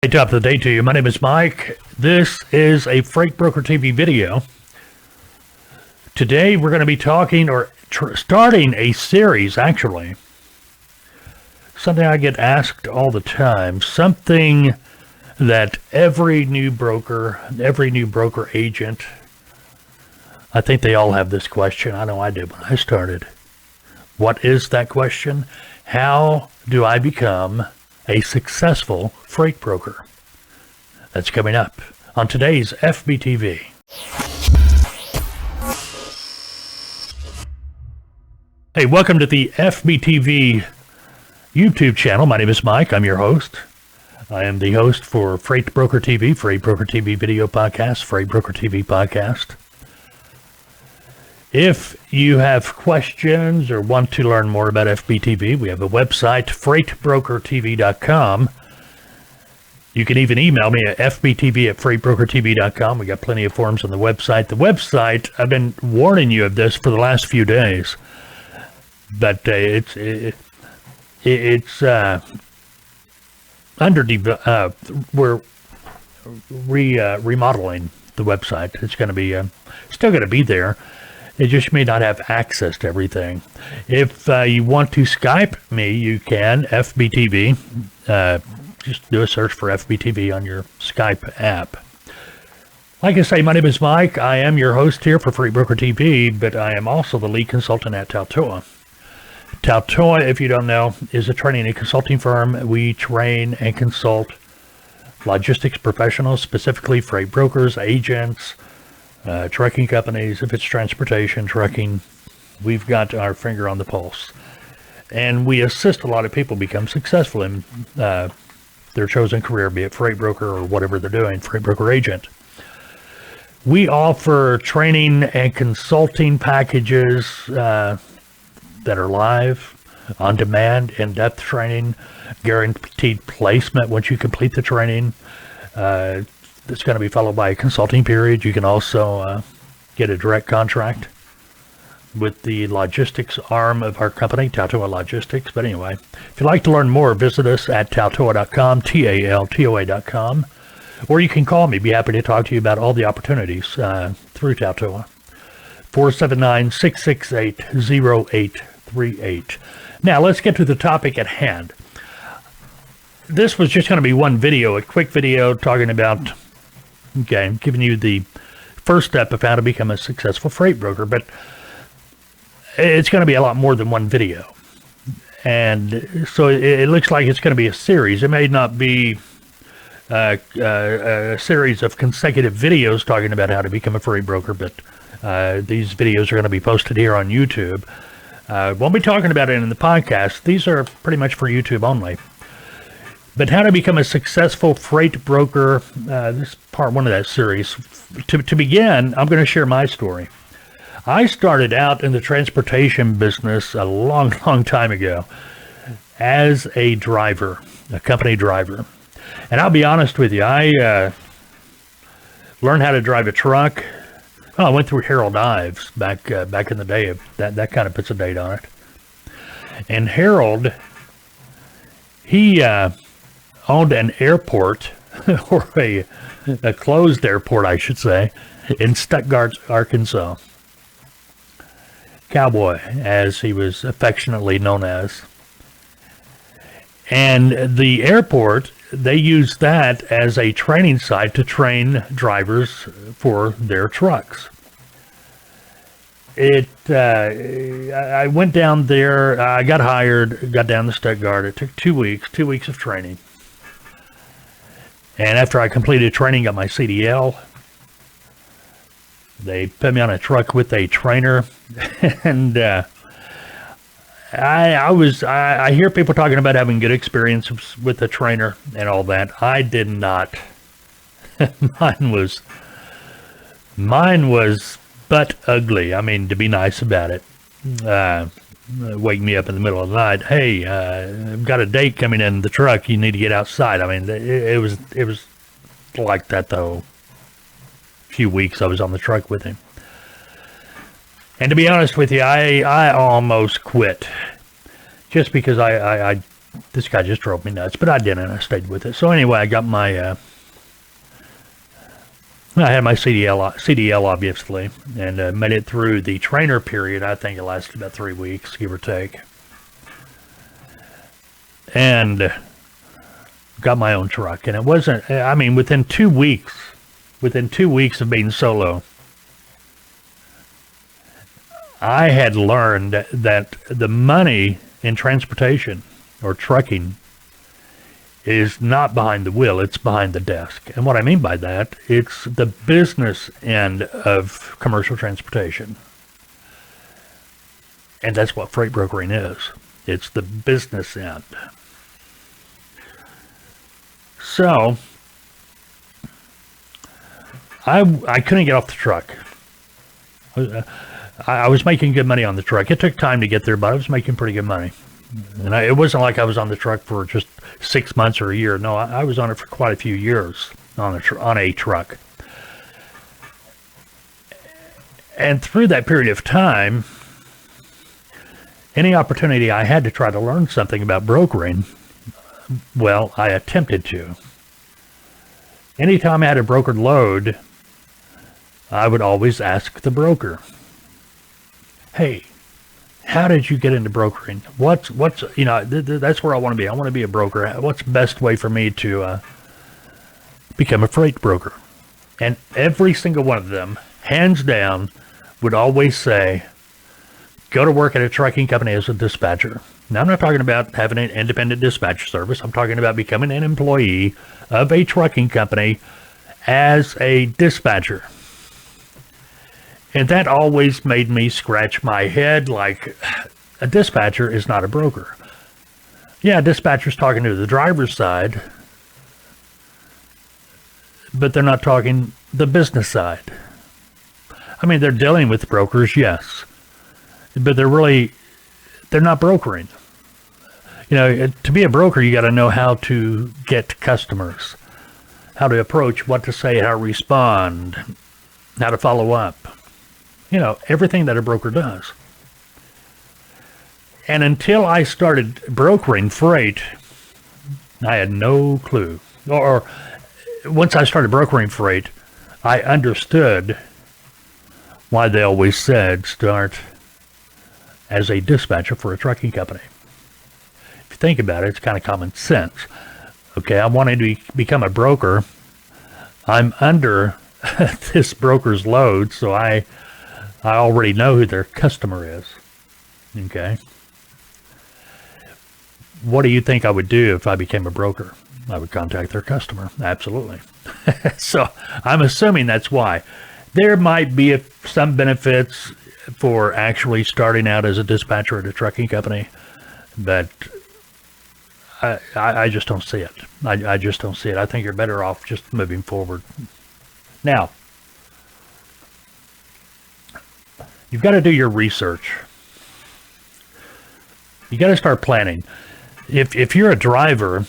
Hey, top of the day to you. My name is Mike. This is a Freight Broker TV video. Today we're going to be talking or starting a series, actually. Something I get asked all the time. Something that every new broker agent, I think they all have this question. I know I did when I started. What is that question? How do I become a successful freight broker? That's coming up on today's FBTV. Hey, welcome to the FBTV YouTube channel. My name is Mike. I'm your host. I am the host for Freight Broker TV, Freight Broker TV video podcast, Freight Broker TV podcast. If you have questions or want to learn more about FBTV, we have a website, freightbrokertv.com. You can even email me at fbtv@freightbrokertv.com. We got plenty of forms on the website. The website, I've been warning you of this for the last few days, but it's we're remodeling the website. It's going to be still going to be there. It just may not have access to everything. If you want to Skype me, you can, FBTV. Just do a search for FBTV on your Skype app. Like I say, my name is Mike. I am your host here for Freight Broker TV, but I am also the lead consultant at Taltoa. Taltoa, if you don't know, is a training and consulting firm. We train and consult logistics professionals, specifically freight brokers, agents, trucking companies. If it's transportation, trucking, we've got our finger on the pulse. And we assist a lot of people become successful in their chosen career, be it freight broker or whatever they're doing, freight broker agent. We offer training and consulting packages that are live, on demand, in-depth training, guaranteed placement once you complete the training. It's going to be followed by a consulting period. You can also get a direct contract with the logistics arm of our company, Taltoa Logistics. But anyway, if you'd like to learn more, visit us at taltoa.com, TALTOA.com, or you can call me. Be happy to talk to you about all the opportunities through Taltoa. 479-668-0838. Now, let's get to the topic at hand. This was just going to be one video, a quick video talking about, giving you the first step of how to become a successful freight broker, but it's going to be a lot more than one video. And so it looks like it's going to be a series. It may not be a series of consecutive videos talking about how to become a freight broker, but these videos are going to be posted here on YouTube. Won't be talking about it in the podcast. These are pretty much for YouTube only. But how to become a successful freight broker, this is part one of that series. To begin, I'm going to share my story. I started out in the transportation business a long, long time ago as a driver, a company driver. And I'll be honest with you, I learned how to drive a truck. Well, I went through Harold Ives back in the day. That kind of puts a date on it. And Harold, he owned an airport, or a closed airport, I should say, in Stuttgart, Arkansas. Cowboy, as he was affectionately known as. And the airport, they used that as a training site to train drivers for their trucks. I went down there, I got hired, got down to Stuttgart. It took 2 weeks of training. And after I completed training, got my CDL, they put me on a truck with a trainer. And I hear people talking about having good experience with a trainer and all that. I did not. Mine was butt ugly. I mean, to be nice about it. Wake me up in the middle of the night. Hey, I've got a date coming in the truck. You need to get outside. I mean, it was like that though. Few weeks I was on the truck with him. And to be honest with you, I almost quit just because I this guy just drove me nuts, but I didn't. I stayed with it. So anyway, I got my, I had my CDL obviously, and made it through the trainer period. I think it lasted about 3 weeks, give or take. And got my own truck. And it wasn't, I mean, within 2 weeks of being solo, I had learned that the money in transportation or trucking is not behind the wheel, it's behind the desk. And what I mean by that, it's the business end of commercial transportation. And that's what freight brokering is. It's the business end. So, I couldn't get off the truck. I was making good money on the truck. It took time to get there, but I was making pretty good money. And it wasn't like I was on the truck for just 6 months or a year. No, I was on it for quite a few years on a truck. And through that period of time, any opportunity I had to try to learn something about brokering, well, I attempted to. Anytime I had a brokered load, I would always ask the broker, hey, how did you get into brokering? What's you know, that's where I want to be. I want to be a broker. What's the best way for me to become a freight broker? And every single one of them, hands down, would always say, go to work at a trucking company as a dispatcher. Now, I'm not talking about having an independent dispatch service. I'm talking about becoming an employee of a trucking company as a dispatcher. And that always made me scratch my head like, a dispatcher is not a broker. Yeah, a dispatcher's talking to the driver's side, but they're not talking the business side. I mean, they're dealing with brokers, yes, but they're not brokering. You know, to be a broker, you got to know how to get customers, how to approach, what to say, how to respond, how to follow up. You know, everything that a broker does. And until I started brokering freight, I had no clue. Or once I started brokering freight, I understood why they always said start as a dispatcher for a trucking company. If you think about it, it's kind of common sense. Okay, I wanted to become a broker. I'm under this broker's load, so I already know who their customer is. Okay. What do you think I would do if I became a broker? I would contact their customer. Absolutely. So I'm assuming that's why. There might be some benefits for actually starting out as a dispatcher at a trucking company, but I just don't see it. I just don't see it. I think you're better off just moving forward. Now, you've got to do your research. You got to start planning. If you're a driver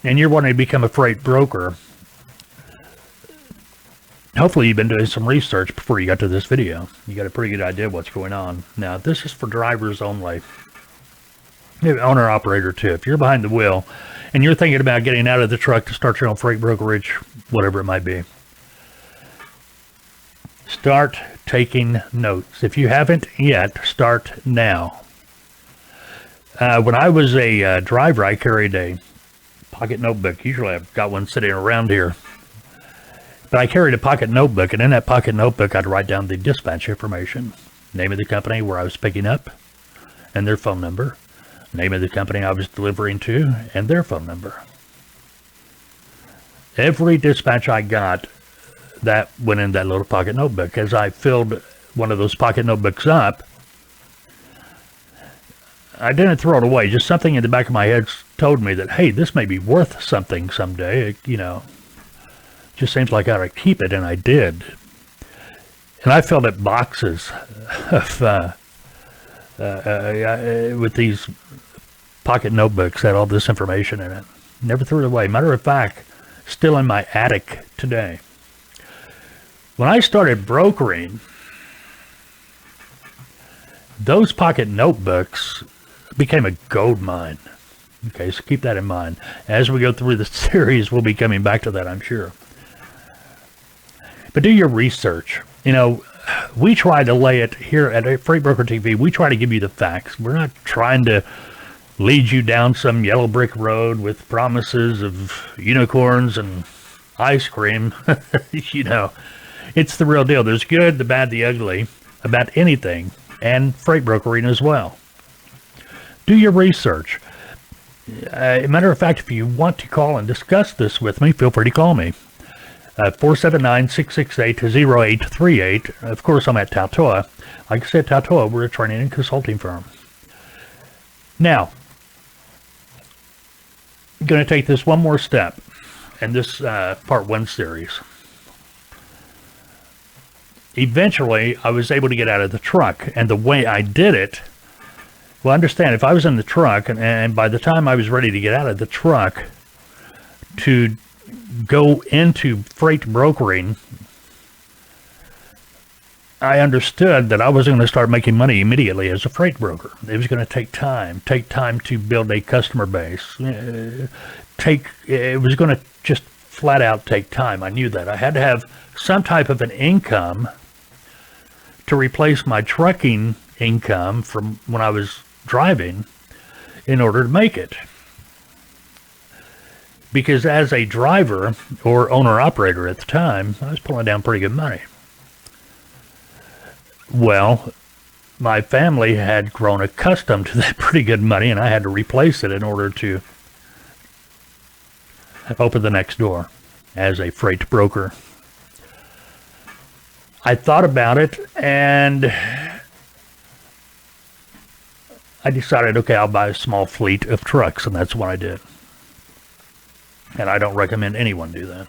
and you're wanting to become a freight broker, hopefully you've been doing some research before you got to this video. You got a pretty good idea of what's going on. Now, this is for drivers only. Owner operator too. If you're behind the wheel and you're thinking about getting out of the truck to start your own freight brokerage, whatever it might be, start taking notes. If you haven't yet, start now. When I was a driver, I carried a pocket notebook. Usually I've got one sitting around here. But I carried a pocket notebook, and in that pocket notebook, I'd write down the dispatch information. Name of the company where I was picking up, and their phone number. Name of the company I was delivering to, and their phone number. Every dispatch I got, that went in that little pocket notebook. As I filled one of those pocket notebooks up, I didn't throw it away. Just something in the back of my head told me that, hey, this may be worth something someday. You know, just seems like I ought to keep it, and I did. And I filled up boxes of with these pocket notebooks that had all this information in it. Never threw it away. Matter of fact, still in my attic today. When I started brokering, those pocket notebooks became a gold mine. Okay, so keep that in mind. As we go through the series, we'll be coming back to that, I'm sure. But do your research. You know, we try to lay it here at Freight Broker TV. We try to give you the facts. We're not trying to lead you down some yellow brick road with promises of unicorns and ice cream. You know, it's the real deal. There's good, the bad, the ugly about anything, and freight brokering as well. Do your research. Matter of fact, if you want to call and discuss this with me, feel free to call me. 479-668-0838. Of course, I'm at Tautoa. Like I said, Tautoa, we're a training and consulting firm. Now, I'm going to take this one more step in this part 1 series. Eventually, I was able to get out of the truck, and the way I did it, well, understand, if I was in the truck, and by the time I was ready to get out of the truck to go into freight brokering, I understood that I wasn't going to start making money immediately as a freight broker. It was going to take time to build a customer base. It was going to just flat out take time. I knew that. I had to have some type of an income to replace my trucking income from when I was driving in order to make it. Because as a driver or owner-operator at the time, I was pulling down pretty good money. Well, my family had grown accustomed to that pretty good money, and I had to replace it in order to open the next door as a freight broker. I thought about it, and I decided, okay, I'll buy a small fleet of trucks, and that's what I did. And I don't recommend anyone do that.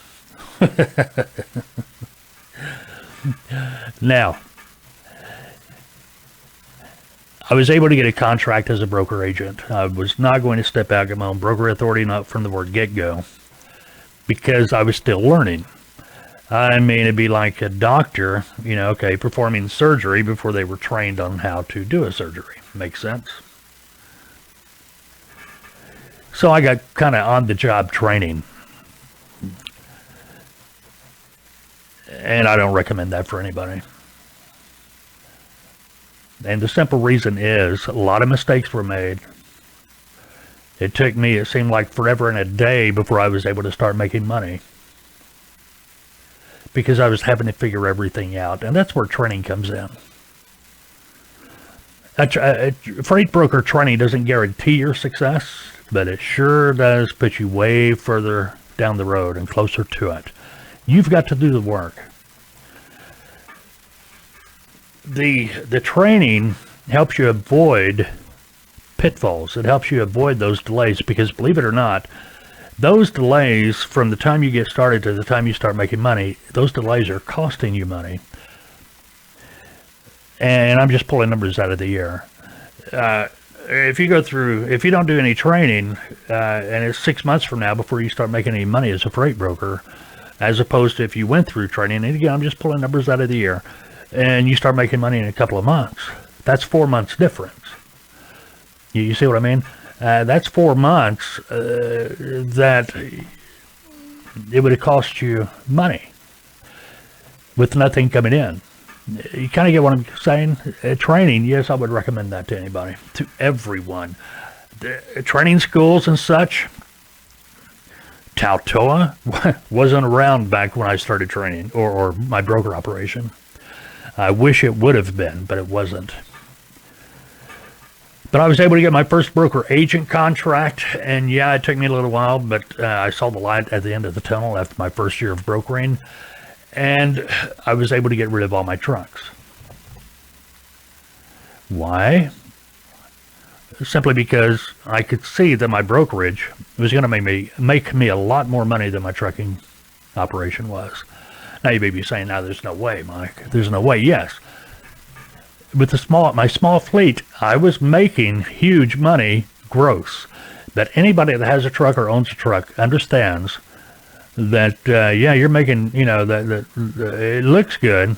Now, I was able to get a contract as a broker agent. I was not going to step out, get my own broker authority, not from the word get-go, because I was still learning. I mean, it'd be like a doctor, you know, okay, performing surgery before they were trained on how to do a surgery. Makes sense? So I got kind of on-the-job training. And I don't recommend that for anybody. And the simple reason is a lot of mistakes were made. It took me, it seemed like forever and a day before I was able to start making money. Because I was having to figure everything out. And that's where training comes in. A freight broker training doesn't guarantee your success, but it sure does put you way further down the road and closer to it. You've got to do the work. The training helps you avoid pitfalls. It helps you avoid those delays because, believe it or not, those delays from the time you get started to the time you start making money, those delays are costing you money. And I'm just pulling numbers out of the air. If you don't do any training, and it's 6 months from now before you start making any money as a freight broker, as opposed to if you went through training, and again, I'm just pulling numbers out of the air, and you start making money in a couple of months. That's 4 months difference. You see what I mean? That's 4 months that it would have cost you money with nothing coming in. You kind of get what I'm saying? Training, yes, I would recommend that to anybody, to everyone. Training schools and such, Tautoa wasn't around back when I started training, or my broker operation. I wish it would have been, but it wasn't. But I was able to get my first broker agent contract, and yeah, it took me a little while, but I saw the light at the end of the tunnel after my first year of brokering. And I was able to get rid of all my trucks. Why? Simply because I could see that my brokerage was going to make me a lot more money than my trucking operation was. Now you may be saying, "Now there's no way, Mike." There's no way. Yes. With my small fleet, I was making huge money gross. But anybody that has a truck or owns a truck understands that, yeah, you're making, you know, that it looks good,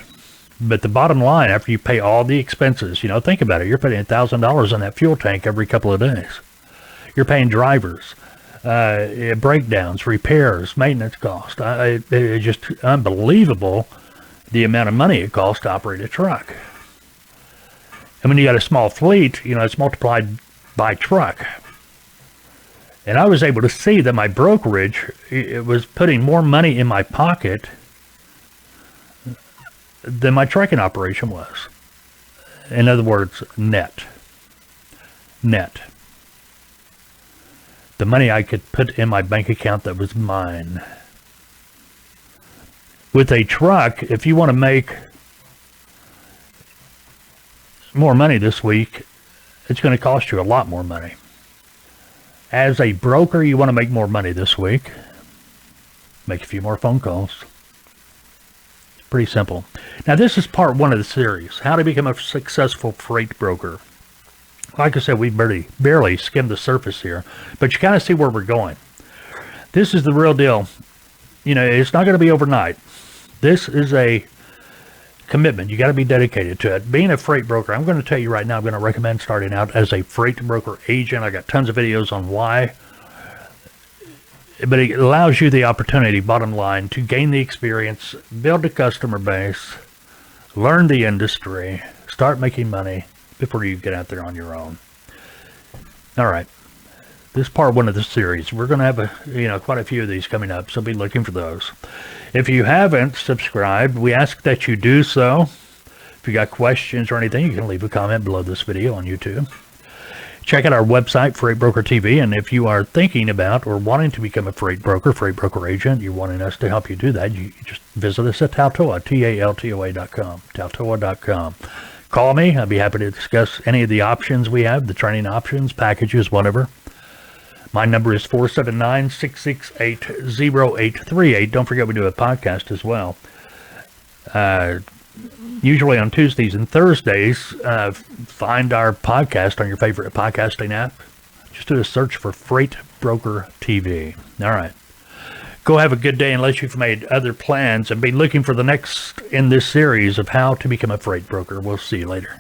but the bottom line, after you pay all the expenses, you know, think about it, you're putting $1,000 in that fuel tank every couple of days. You're paying drivers, breakdowns, repairs, maintenance costs. It's just unbelievable the amount of money it costs to operate a truck. And when you got a small fleet, it's multiplied by truck. And I was able to see that my brokerage, it was putting more money in my pocket than my trucking operation was. In other words, net. The money I could put in my bank account that was mine. With a truck, if you want to make more money this week, it's going to cost you a lot more money. As a broker, you want to make more money this week. Make a few more phone calls. It's pretty simple. Now, this is part 1 of the series, how to become a successful freight broker. Like I said, we barely skimmed the surface here, but you kind of see where we're going. This is the real deal. It's not going to be overnight. This is a commitment. You got to be dedicated to it. Being a freight broker, I'm going to tell you right now, I'm going to recommend starting out as a freight broker agent. I got tons of videos on why. But it allows you the opportunity, bottom line, to gain the experience, build a customer base, learn the industry, start making money before you get out there on your own. All right. This is part 1 of the series. We're going to have quite a few of these coming up, so be looking for those. If you haven't subscribed, we ask that you do so. If you got questions or anything, you can leave a comment below this video on YouTube. Check out our website, Freight Broker TV, and if you are thinking about or wanting to become a freight broker agent, you're wanting us to help you do that, you just visit us at Taltoa, TALTOA.com, Taltoa.com. Call me. I'd be happy to discuss any of the options we have, the training options, packages, whatever. My number is 479-668-0838. Don't forget we do a podcast as well. Usually on Tuesdays and Thursdays. Find our podcast on your favorite podcasting app. Just do a search for Freight Broker TV. All right. Go have a good day unless you've made other plans, and be looking for the next in this series of how to become a freight broker. We'll see you later.